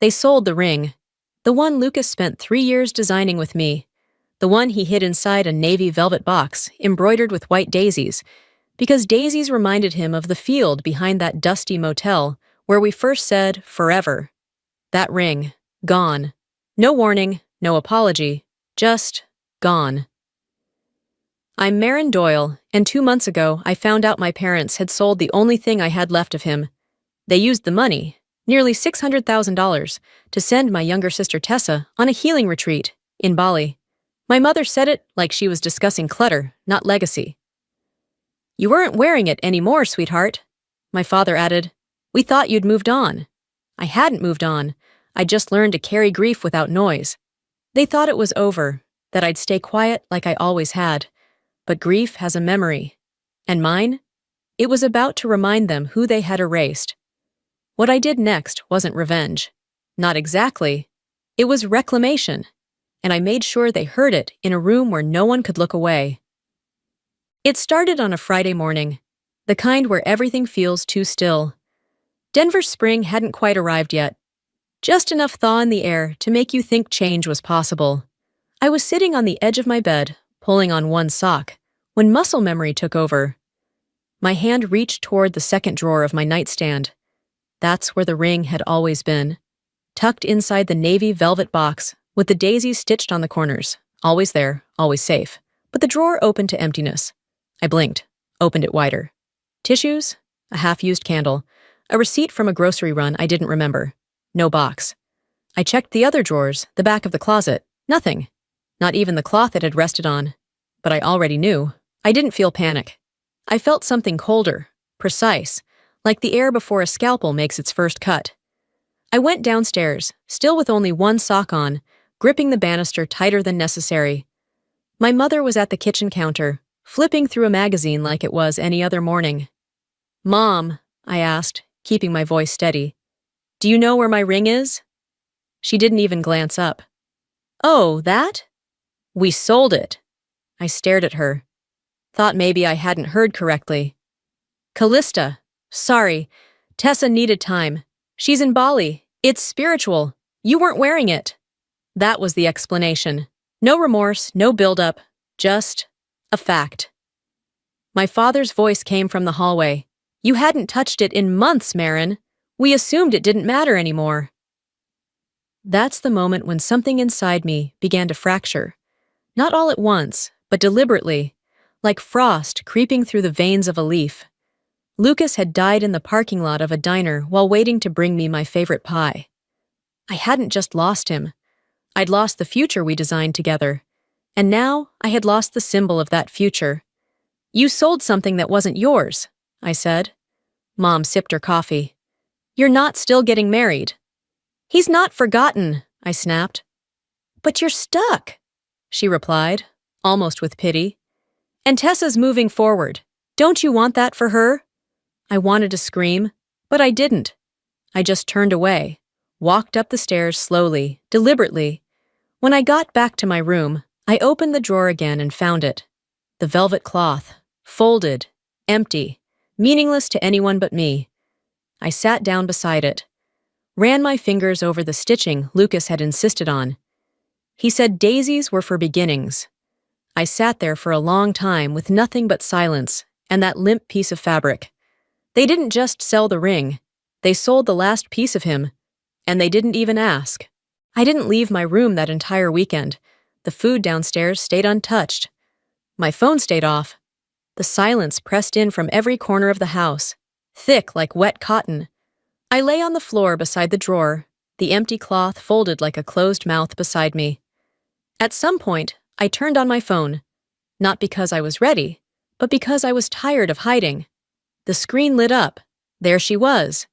They sold the ring. The one Lucas spent 3 years designing with me. The one he hid inside a navy velvet box, embroidered with white daisies, because daisies reminded him of the field behind that dusty motel where we first said forever. That ring, gone. No warning, no apology, just gone. I'm Marin Doyle, and 2 months ago I found out my parents had sold the only thing I had left of him. They used the money, nearly $600,000, to send my younger sister Tessa on a healing retreat in Bali. My mother said it like she was discussing clutter, not legacy. "You weren't wearing it anymore, sweetheart," my father added. "We thought you'd moved on." I hadn't moved on. I'd just learned to carry grief without noise. They thought it was over, that I'd stay quiet like I always had. But grief has a memory. And mine? It was about to remind them who they had erased. What I did next wasn't revenge. Not exactly. It was reclamation. And I made sure they heard it in a room where no one could look away. It started on a Friday morning, the kind where everything feels too still. Denver's spring hadn't quite arrived yet. Just enough thaw in the air to make you think change was possible. I was sitting on the edge of my bed, pulling on one sock, when muscle memory took over. My hand reached toward the second drawer of my nightstand. That's where the ring had always been, tucked inside the navy velvet box with the daisies stitched on the corners. Always there, always safe. But the drawer opened to emptiness. I blinked, opened it wider. Tissues, a half-used candle, a receipt from a grocery run I didn't remember. No box. I checked the other drawers, the back of the closet. Nothing. Not even the cloth it had rested on. But I already knew. I didn't feel panic. I felt something colder, precise, like the air before a scalpel makes its first cut. I went downstairs, still with only one sock on, gripping the banister tighter than necessary. My mother was at the kitchen counter, flipping through a magazine like it was any other morning. "Mom," I asked, keeping my voice steady, "do you know where my ring is?" She didn't even glance up. "Oh, that? We sold it." I stared at her. Thought maybe I hadn't heard correctly. "Callista. Sorry. Tessa needed time. She's in Bali. It's spiritual. You weren't wearing it." That was the explanation. No remorse, no build-up, just a fact. My father's voice came from the hallway. "You hadn't touched it in months, Marin. We assumed it didn't matter anymore." That's the moment when something inside me began to fracture. Not all at once, but deliberately, like frost creeping through the veins of a leaf. Lucas had died in the parking lot of a diner while waiting to bring me my favorite pie. I hadn't just lost him. I'd lost the future we designed together. And now I had lost the symbol of that future. "You sold something that wasn't yours," I said. Mom sipped her coffee. "You're not still getting married." "He's not forgotten," I snapped. "But you're stuck," she replied, almost with pity. "And Tessa's moving forward. Don't you want that for her?" I wanted to scream, but I didn't. I just turned away, walked up the stairs slowly, deliberately. When I got back to my room, I opened the drawer again and found it. The velvet cloth, folded, empty, meaningless to anyone but me. I sat down beside it, ran my fingers over the stitching Lucas had insisted on. He said daisies were for beginnings. I sat there for a long time with nothing but silence and that limp piece of fabric. They didn't just sell the ring. They sold the last piece of him. And they didn't even ask. I didn't leave my room that entire weekend. The food downstairs stayed untouched. My phone stayed off. The silence pressed in from every corner of the house, thick like wet cotton. I lay on the floor beside the drawer, the empty cloth folded like a closed mouth beside me. At some point, I turned on my phone, not because I was ready, but because I was tired of hiding. The screen lit up. There she was.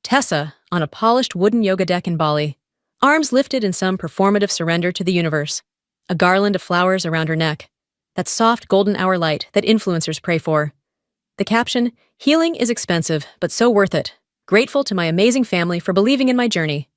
Tessa, on a polished wooden yoga deck in Bali, arms lifted in some performative surrender to the universe, a garland of flowers around her neck, that soft golden hour light that influencers pray for. The caption, "Healing is expensive, but so worth it. Grateful to my amazing family for believing in my journey."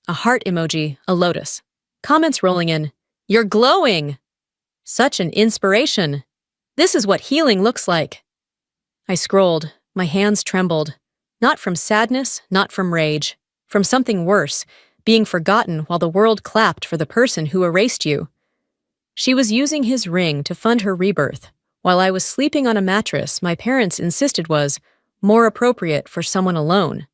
A heart emoji, a lotus. Comments rolling in. "You're glowing!" "Such an inspiration." "This is what healing looks like." I scrolled, my hands trembled. Not from sadness, not from rage. From something worse, being forgotten while the world clapped for the person who erased you. She was using his ring to fund her rebirth, while I was sleeping on a mattress my parents insisted was more appropriate for someone alone.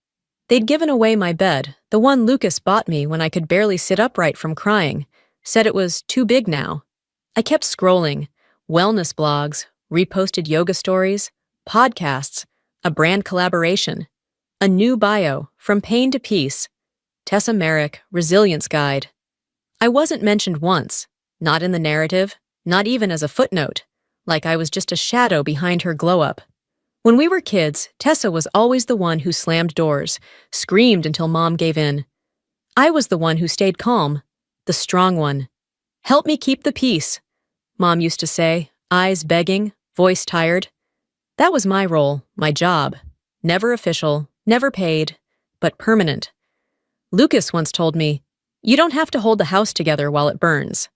They'd given away my bed, the one Lucas bought me when I could barely sit upright from crying, said it was too big now. I kept scrolling, wellness blogs, reposted yoga stories, podcasts, a brand collaboration, a new bio, From Pain to Peace, Tessa Merrick, Resilience Guide. I wasn't mentioned once, not in the narrative, not even as a footnote, like I was just a shadow behind her glow-up. When we were kids, Tessa was always the one who slammed doors, screamed until Mom gave in. I was the one who stayed calm, the strong one. "Help me keep the peace," Mom used to say, eyes begging, voice tired. That was my role, my job. Never official, never paid, but permanent. Lucas once told me, "You don't have to hold the house together while it burns."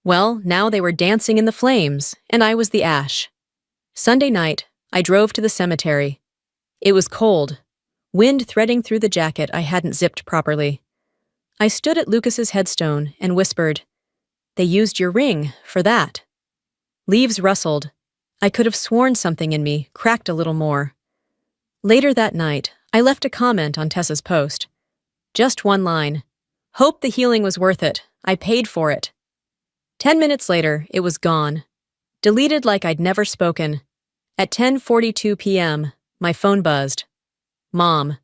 Well, now they were dancing in the flames, and I was the ash. Sunday night, I drove to the cemetery. It was cold, wind threading through the jacket I hadn't zipped properly. I stood at Lucas's headstone and whispered, "They used your ring for that." Leaves rustled. I could have sworn something in me cracked a little more. Later that night, I left a comment on Tessa's post. Just one line. "Hope the healing was worth it. I paid for it." 10 minutes later, it was gone. Deleted like I'd never spoken. At 10:42 p.m., my phone buzzed. "Mom.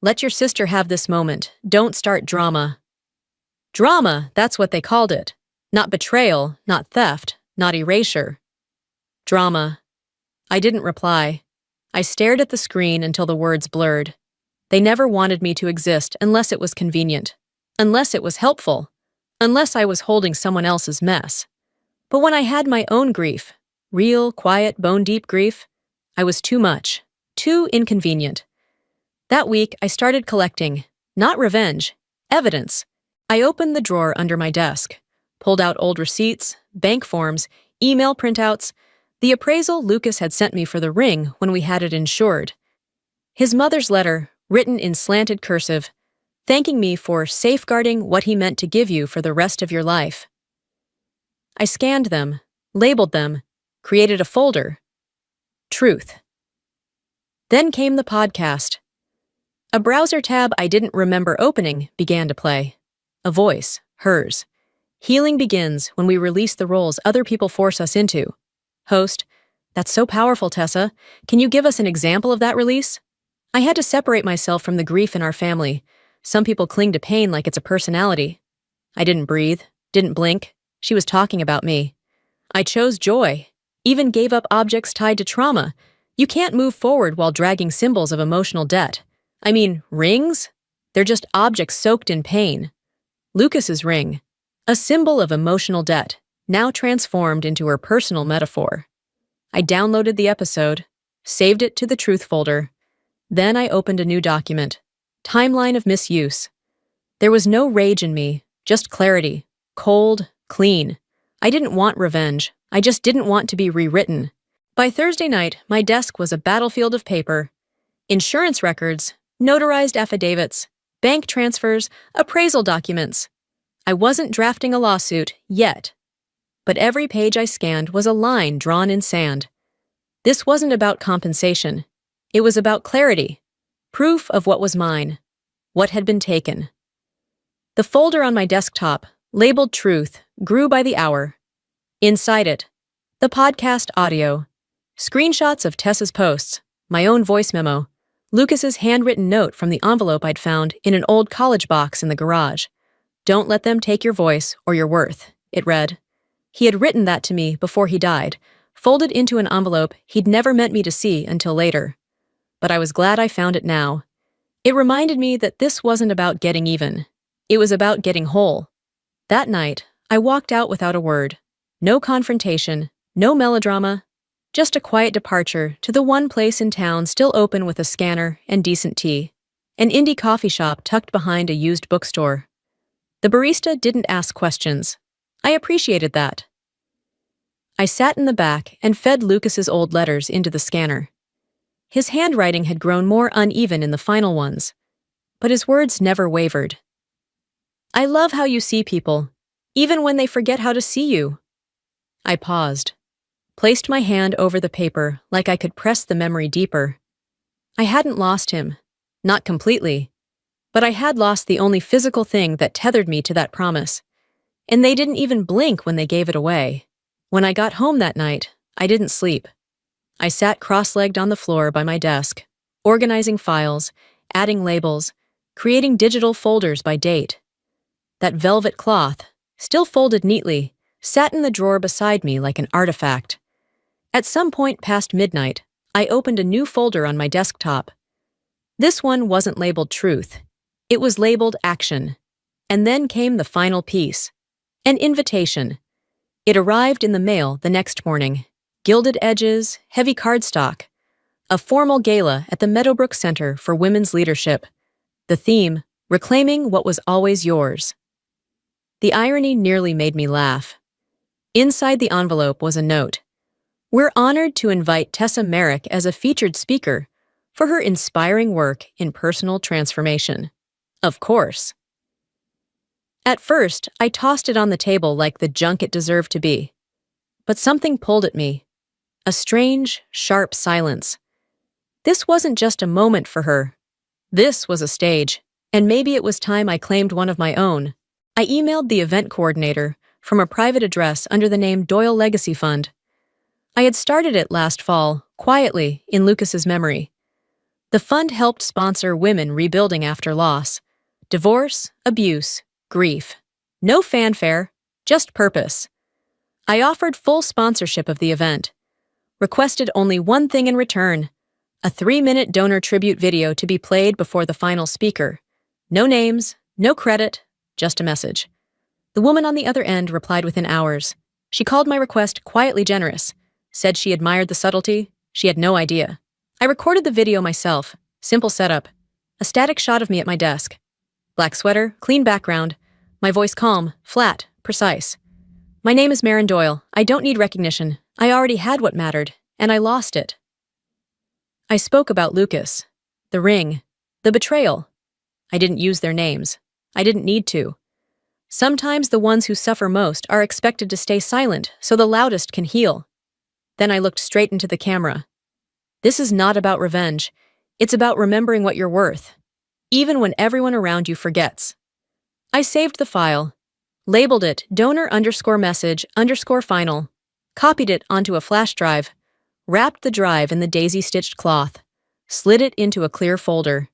Let your sister have this moment. Don't start drama." Drama, that's what they called it. Not betrayal, not theft, not erasure. Drama. I didn't reply. I stared at the screen until the words blurred. They never wanted me to exist unless it was convenient, unless it was helpful, unless I was holding someone else's mess. But when I had my own grief, real, quiet, bone-deep grief, I was too much, too inconvenient. That week, I started collecting, not revenge, evidence. I opened the drawer under my desk, pulled out old receipts, bank forms, email printouts, the appraisal Lucas had sent me for the ring when we had it insured. His mother's letter, written in slanted cursive, thanking me for safeguarding what he meant to give you for the rest of your life. I scanned them, labeled them, created a folder. Truth. Then came the podcast. A browser tab I didn't remember opening began to play. A voice, hers. Healing begins when we release the roles other people force us into. Host, "That's so powerful, Tessa. Can you give us an example of that release?" I had to separate myself from the grief in our family. Some people cling to pain like it's a personality. I didn't breathe, didn't blink. She was talking about me. I chose joy, even gave up objects tied to trauma. You can't move forward while dragging symbols of emotional debt. I mean, rings? They're just objects soaked in pain. Lucas's ring, a symbol of emotional debt, now transformed into her personal metaphor. I downloaded the episode, saved it to the truth folder. Then I opened a new document. Timeline of misuse. There was no rage in me, just clarity. Cold, clean. I didn't want revenge. I just didn't want to be rewritten. By Thursday night, my desk was a battlefield of paper. Insurance records, notarized affidavits, bank transfers, appraisal documents. I wasn't drafting a lawsuit yet. But every page I scanned was a line drawn in sand. This wasn't about compensation. It was about clarity. Proof of what was mine. What had been taken. The folder on my desktop, labeled Truth, grew by the hour. Inside it, the podcast audio, screenshots of Tessa's posts, my own voice memo, Lucas's handwritten note from the envelope I'd found in an old college box in the garage. "Don't let them take your voice or your worth," it read. He had written that to me before he died, folded into an envelope he'd never meant me to see until later. But I was glad I found it now. It reminded me that this wasn't about getting even. It was about getting whole. That night, I walked out without a word. No confrontation, no melodrama, just a quiet departure to the one place in town still open with a scanner and decent tea. An indie coffee shop tucked behind a used bookstore. The barista didn't ask questions. I appreciated that. I sat in the back and fed Lucas's old letters into the scanner. His handwriting had grown more uneven in the final ones, but his words never wavered. I love how you see people, even when they forget how to see you. I paused, placed my hand over the paper like I could press the memory deeper. I hadn't lost him. Not completely. But I had lost the only physical thing that tethered me to that promise. And they didn't even blink when they gave it away. When I got home that night, I didn't sleep. I sat cross-legged on the floor by my desk, organizing files, adding labels, creating digital folders by date. That velvet cloth, still folded neatly, sat in the drawer beside me like an artifact. At some point past midnight, I opened a new folder on my desktop. This one wasn't labeled Truth. It was labeled Action. And then came the final piece. An invitation. It arrived in the mail the next morning. Gilded edges, heavy cardstock. A formal gala at the Meadowbrook Center for Women's Leadership. The theme, Reclaiming What Was Always Yours. The irony nearly made me laugh. Inside the envelope was a note. We're honored to invite Tessa Merrick as a featured speaker for her inspiring work in personal transformation. Of course. At first, I tossed it on the table like the junk it deserved to be. But something pulled at me. A strange, sharp silence. This wasn't just a moment for her. This was a stage, and maybe it was time I claimed one of my own. I emailed the event coordinator from a private address under the name Doyle Legacy Fund. I had started it last fall, quietly, in Lucas's memory. The fund helped sponsor women rebuilding after loss. Divorce, abuse, grief. No fanfare, just purpose. I offered full sponsorship of the event. Requested only one thing in return, a 3-minute donor tribute video to be played before the final speaker. No names, no credit, just a message. The woman on the other end replied within hours. She called my request quietly generous, said she admired the subtlety. She had no idea. I recorded the video myself, simple setup, a static shot of me at my desk. Black sweater, clean background, my voice calm, flat, precise. My name is Marin Doyle. I don't need recognition. I already had what mattered, and I lost it. I spoke about Lucas, the ring, the betrayal. I didn't use their names. I didn't need to. Sometimes the ones who suffer most are expected to stay silent so the loudest can heal. Then I looked straight into the camera. This is not about revenge. It's about remembering what you're worth, even when everyone around you forgets. I saved the file, labeled it donor_message_final, copied it onto a flash drive, wrapped the drive in the daisy-stitched cloth, slid it into a clear folder.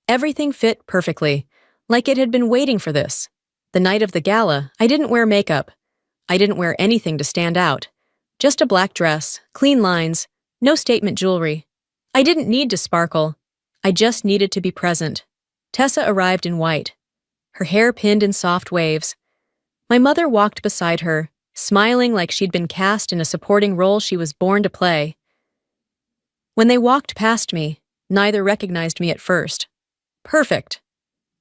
Everything fit perfectly, like it had been waiting for this. The night of the gala, I didn't wear makeup. I didn't wear anything to stand out. Just a black dress, clean lines, no statement jewelry. I didn't need to sparkle. I just needed to be present. Tessa arrived in white, her hair pinned in soft waves. My mother walked beside her, smiling like she'd been cast in a supporting role she was born to play. When they walked past me, neither recognized me at first. Perfect.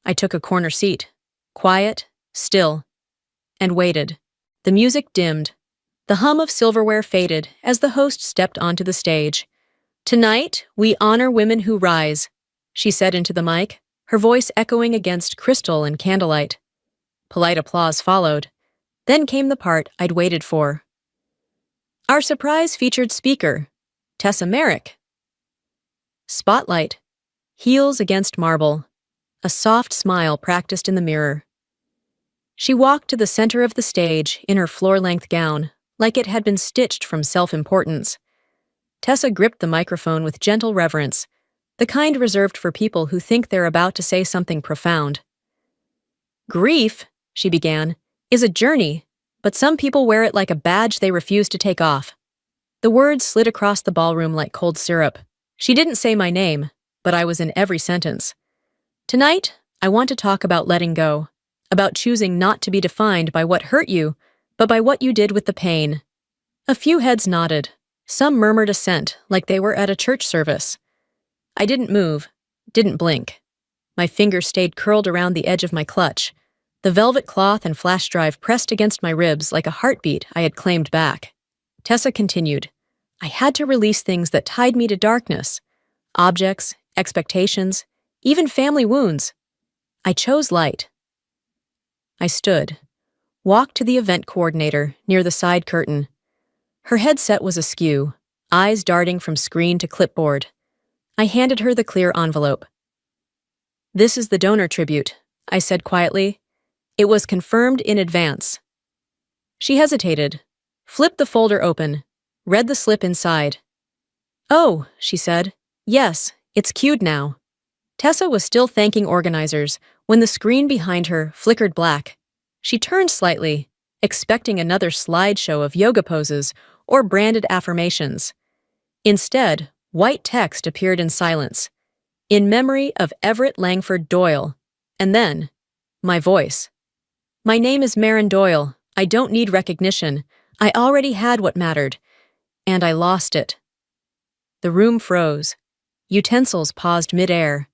I took a corner seat, quiet, still, and waited. The music dimmed. The hum of silverware faded as the host stepped onto the stage. Tonight, we honor women who rise, she said into the mic, her voice echoing against crystal and candlelight. Polite applause followed. Then came the part I'd waited for. Our surprise featured speaker, Tessa Merrick. Spotlight. Heels against marble. A soft smile practiced in the mirror. She walked to the center of the stage in her floor-length gown, like it had been stitched from self-importance. Tessa gripped the microphone with gentle reverence, the kind reserved for people who think they're about to say something profound. Grief, she began, is a journey, but some people wear it like a badge they refuse to take off. The words slid across the ballroom like cold syrup. She didn't say my name, but I was in every sentence. Tonight, I want to talk about letting go, about choosing not to be defined by what hurt you, but by what you did with the pain. A few heads nodded. Some murmured assent, like they were at a church service. I didn't move, didn't blink. My fingers stayed curled around the edge of my clutch, the velvet cloth and flash drive pressed against my ribs like a heartbeat I had claimed back. Tessa continued. I had to release things that tied me to darkness. Objects, expectations, even family wounds. I chose light. I stood, walked to the event coordinator near the side curtain. Her headset was askew, eyes darting from screen to clipboard. I handed her the clear envelope. "This is the donor tribute," I said quietly. "It was confirmed in advance." She hesitated, flipped the folder open, read the slip inside. "Oh," she said. "Yes, it's queued now." Tessa was still thanking organizers when the screen behind her flickered black. She turned slightly, expecting another slideshow of yoga poses or branded affirmations. Instead, white text appeared in silence, "In memory of Everett Langford Doyle," and then, my voice. "My name is Marin Doyle. I don't need recognition. I already had what mattered, and I lost it." The room froze. Utensils paused mid-air.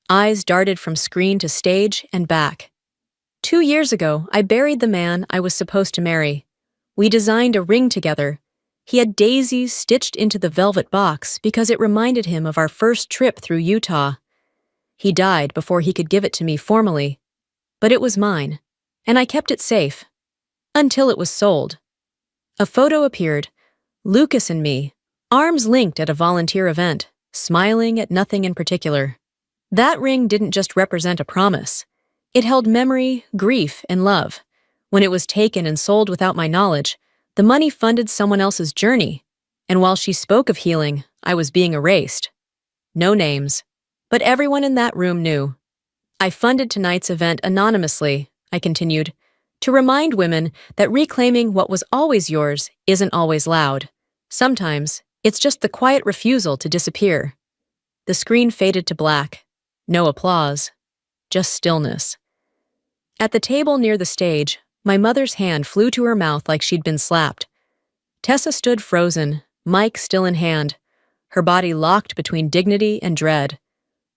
Eyes darted from screen to stage and back. 2 years ago, I buried the man I was supposed to marry. We designed a ring together. He had daisies stitched into the velvet box because it reminded him of our first trip through Utah. He died before he could give it to me formally. But it was mine, and I kept it safe. Until it was sold. A photo appeared, Lucas and me, arms linked at a volunteer event, smiling at nothing in particular. That ring didn't just represent a promise. It held memory, grief, and love. When it was taken and sold without my knowledge, the money funded someone else's journey. And while she spoke of healing, I was being erased. No names. But everyone in that room knew. "I funded tonight's event anonymously," I continued, "to remind women that reclaiming what was always yours isn't always loud. Sometimes, it's just the quiet refusal to disappear." The screen faded to black. No applause. Just stillness. At the table near the stage, my mother's hand flew to her mouth like she'd been slapped. Tessa stood frozen, mic still in hand, her body locked between dignity and dread.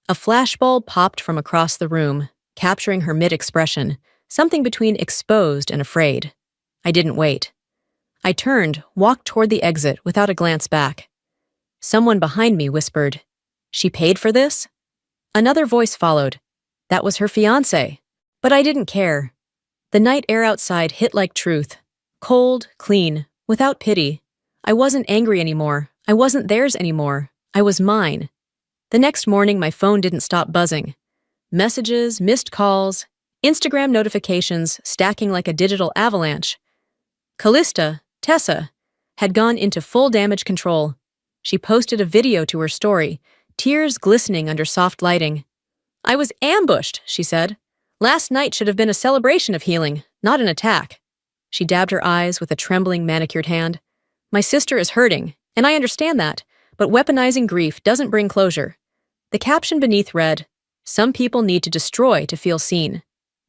A flashbulb popped from across the room, capturing her mid-expression, something between exposed and afraid. I didn't wait. I turned, walked toward the exit without a glance back. Someone behind me whispered, "She paid for this?" Another voice followed. That was her fiancé. But I didn't care. The night air outside hit like truth. Cold, clean, without pity. I wasn't angry anymore. I wasn't theirs anymore. I was mine. The next morning, my phone didn't stop buzzing. Messages, missed calls, Instagram notifications stacking like a digital avalanche. Callista, Tessa, had gone into full damage control. She posted a video to her story, tears glistening under soft lighting. "I was ambushed," she said. "Last night should have been a celebration of healing, not an attack." She dabbed her eyes with a trembling manicured hand. "My sister is hurting, and I understand that, but weaponizing grief doesn't bring closure." The caption beneath read, "Some people need to destroy to feel seen."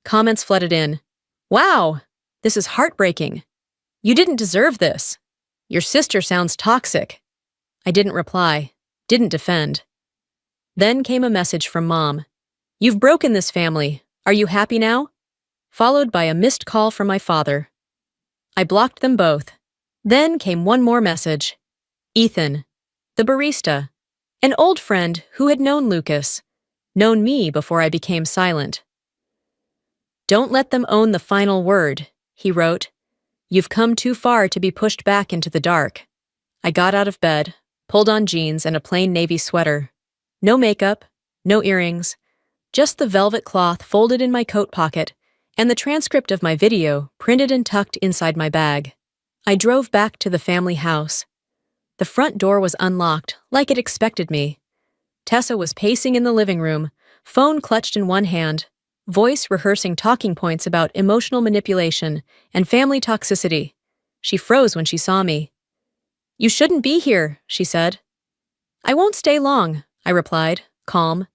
Comments flooded in. "Wow, this is heartbreaking. You didn't deserve this. Your sister sounds toxic." I didn't reply, didn't defend. Then came a message from Mom. "You've broken this family. Are you happy now?" Followed by a missed call from my father. I blocked them both. Then came one more message. Ethan, the barista, an old friend who had known Lucas, known me before I became silent. "Don't let them own the final word," he wrote. "You've come too far to be pushed back into the dark." I got out of bed, pulled on jeans and a plain navy sweater. No makeup, no earrings, just the velvet cloth folded in my coat pocket and the transcript of my video printed and tucked inside my bag. I drove back to the family house. The front door was unlocked, like it expected me. Tessa was pacing in the living room, phone clutched in one hand, voice rehearsing talking points about emotional manipulation and family toxicity. She froze when she saw me. "You shouldn't be here," she said. "I won't stay long," I replied, calm.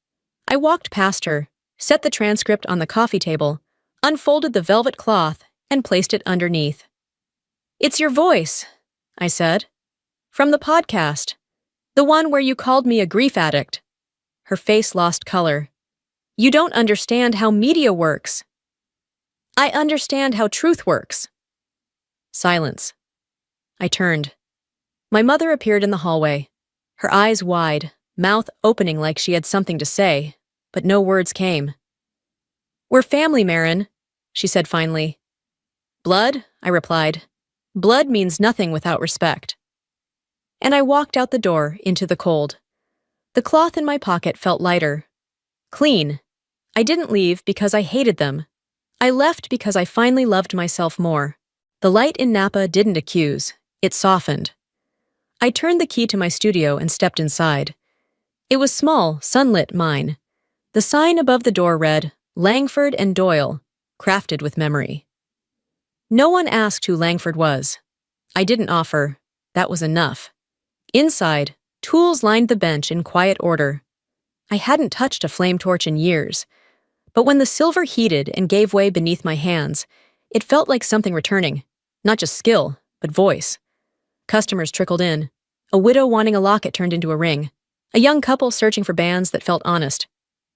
I walked past her, set the transcript on the coffee table, unfolded the velvet cloth, and placed it underneath. "It's your voice," I said. "From the podcast. The one where you called me a grief addict." Her face lost color. "You don't understand how media works." "I understand how truth works." Silence. I turned. My mother appeared in the hallway, her eyes wide, mouth opening like she had something to say, but no words came. "We're family, Marin," she said finally. Blood, I replied. Blood means nothing without respect. And I walked out the door into the cold. The cloth in my pocket felt lighter. Clean. I didn't leave because I hated them. I left because I finally loved myself more. The light in Napa didn't accuse, it softened. I turned the key to my studio and stepped inside. It was small, sunlit mine. The sign above the door read, Langford and Doyle, crafted with memory. No one asked who Langford was. I didn't offer. That was enough. Inside, tools lined the bench in quiet order. I hadn't touched a flame torch in years. But when the silver heated and gave way beneath my hands, it felt like something returning. Not just skill, but voice. Customers trickled in. A widow wanting a locket turned into a ring. A young couple searching for bands that felt honest.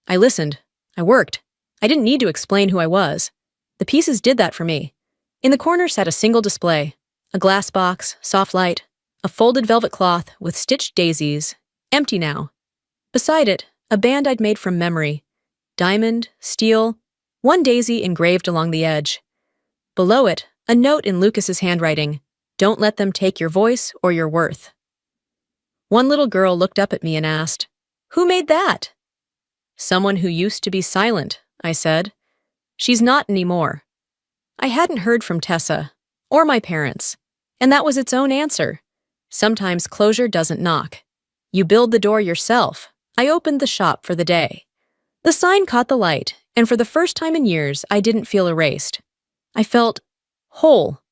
I listened. I worked. I didn't need to explain who I was. The pieces did that for me. In the corner sat a single display. A glass box, soft light, a folded velvet cloth with stitched daisies, empty now. Beside it, a band I'd made from memory. Diamond, steel, one daisy engraved along the edge. Below it, a note in Lucas's handwriting. Don't let them take your voice or your worth. One little girl looked up at me and asked, Who made that? Someone who used to be silent, I said. She's not anymore. I hadn't heard from Tessa, or my parents, and that was its own answer. Sometimes closure doesn't knock. You build the door yourself. I opened the shop for the day. The sign caught the light, and for the first time in years, I didn't feel erased. I felt whole.